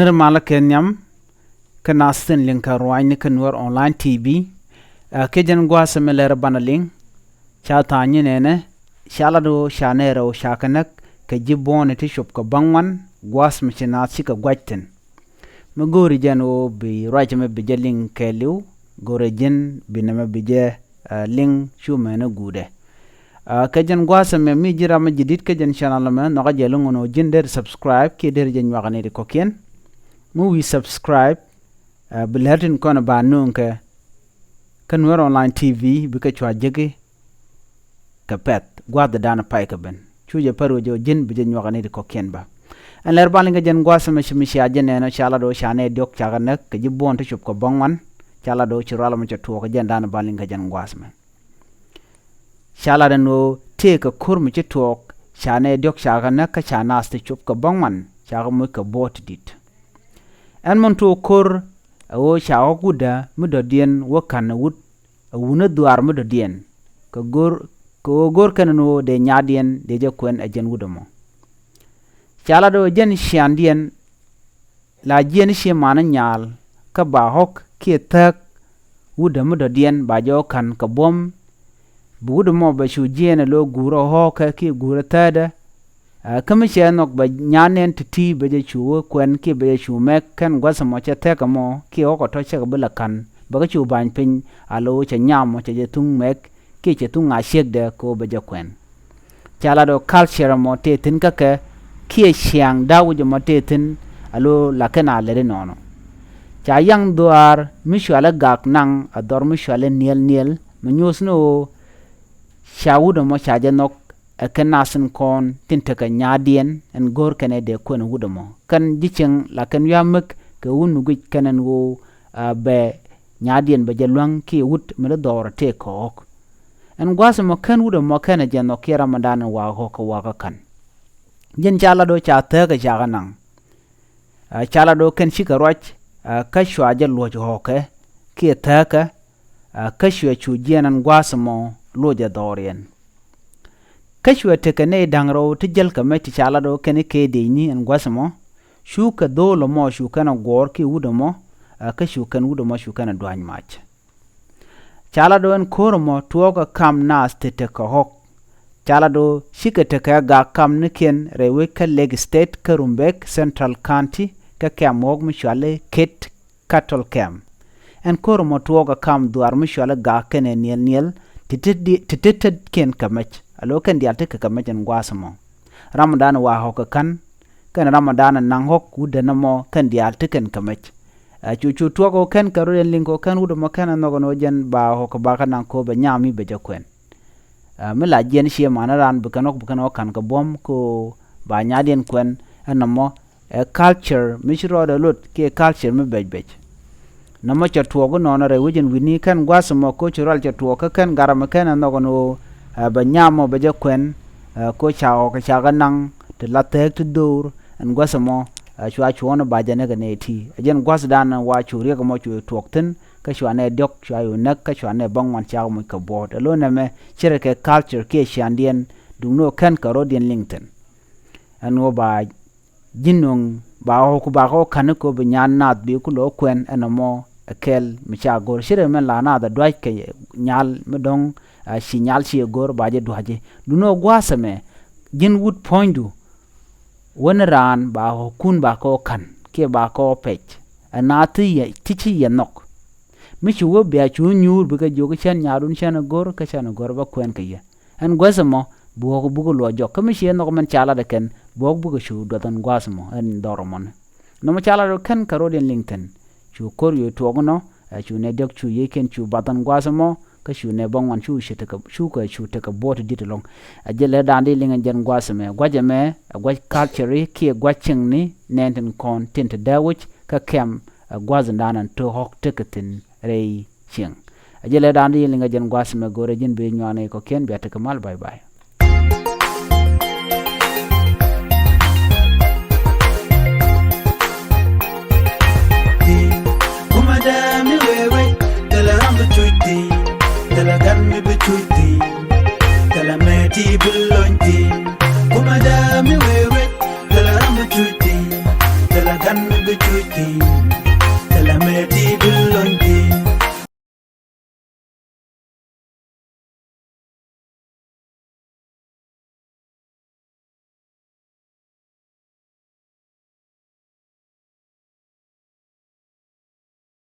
nirmala kenyam kanastin linka ruwaini kanwar online tv kejan gwasa melere banaling chata nyinene shalado shanero shakanak ke jibone ti shop ka bangwan gwas mchina chika gwajten magori jano bi rajame bijeling keliu gore jen binama bije ling shumene gude kejan gwasa me mi jira ma jidit kejan channel me no gajelungo no jinder subscribe ke der jen wakane de kokien mu wi subscribe bilatin kono ba nunke kanwer online tv bika chwa jege kapet gwada dana pai ka ben chuje paro jo jin bi jen wakane de kokien ba an ler balinga jen gwasa me shimishi ajene no chala do shane diok chaga nek ke jibon te chup ko bangwan chala do chirala mo chatu ko jen dana balinga jen gwasa me chala da no te ka kurmi chitok shane diok chaga nek ka chana asti chup ko bangwan chaga mo ka bot dit an mon to kur o chaga guda mudo dien wakan wut wuna duar mudo dien ko gor kanano de nyadien de je kwen ajen wudamo chala do jen shandien la jen she mana nyal ka ba hok ke tak wudamo do dien ba jo kan ka bom budamo ba shu jen lo guro hoka ke guro tada kama she nok ba nyanen titi ba je chu kwen ke ba chu mek kan gwasa mo che tek mo ke hoko to che ba kan ba ga chu ban pin alo che nyam che je tung mek ke che tung a shek de ko ba je kwen chala do culture mo te tin ka ke kie siang dawu je mo te tin alo la kana le nono cha yang duar mishwala gak nang ador mishwala niel mnyusno shawudo mo cha je nok kanasin kon tintaka nyadien en gor kane de kon wudomo kan jicheng la kan yamek ke wonu guj kanen wo be nyadien be jelwang ki wut mele dor te ko en gwasa mo kan wudomo kan je no ki ramadan wa ho ko wa kan jen chala do cha te ga jaga nang chala do kan shika roch ka shwa je lo ho ke ki te ka shwa chu jenan gwasa mo lo je dorien kashwa tekane dangro tijel kameti chala do kene ke de ni en gwasamo shuka dolo mo shuka na gor ki wudomo ka shuka wudomo shuka na dwan mach chala do en koromo tuoga kam nas tete ka hok chala do shika teka ga kam niken rewe ka leg state ka rumbek central county ka kamog mishwale kit cattle cam en koromo tuoga kam duar mishwale ga kene niel tete ken kamach alo kan dial te ka majan gwasamo ramadan wa hok kan ramadan nang hok udana mo kan dial te kan kamach chuchu to ko kan karo linko kan udo mo kan no gono jen ba hok ba kan ko ba nyami be jakwen mila jen she manaran bu kan kan ka bom ko ba nyaden kwen anamo culture mishro da lut ke culture me bej namo cha to go no re wujin wini kan gwasamo ko chural cha to ka kan garam kan no gono ba nyamo ba jakwen ko chao ka chaga nang te latek te dur en gwasamo chwa chwono ba jane ga neti ajen gwas dan wa churi ga mo chu tokten ka chwa ne dok chwa yu nak ka chwa ne bangwan cha mo ka bod lo na me chere ke culture ke shandien dungno kan ka rodien lingten anu ba jinnong ba ho ku ba ko kan ko be nyan nat bi ku lo kwen enamo akel mi cha gor chere men la na da dwai ke nyal medong signal si gor baje duaje duno gwasame jin wood pointu wonran ba ho kun ba ko kan ke ba ko pech anati ye tichi ye nok mi chuo be chu nyur bi ka jogo chen nyarun chen gor ka chen gor ba kwen ke ye an gwasamo bo bu lo jo kam shi no man chala de ken bo bu shu do tan gwasamo an doromon no ma chala do ken karodin lingten chu kor yo to gono chu ne dok chu ye ken chu batan gwasamo ka shu ne bangwan shu shite ka shu ka shu te ka bot dit long ajele dandi linga jen gwasame gwajame gwaj culture ki gwaching ni nenten kon tinte dawich ka kem gwazandanan to hok teketin rei ching ajele dandi linga jen gwasame gore jin be nyane ko ken be te kamal bye bye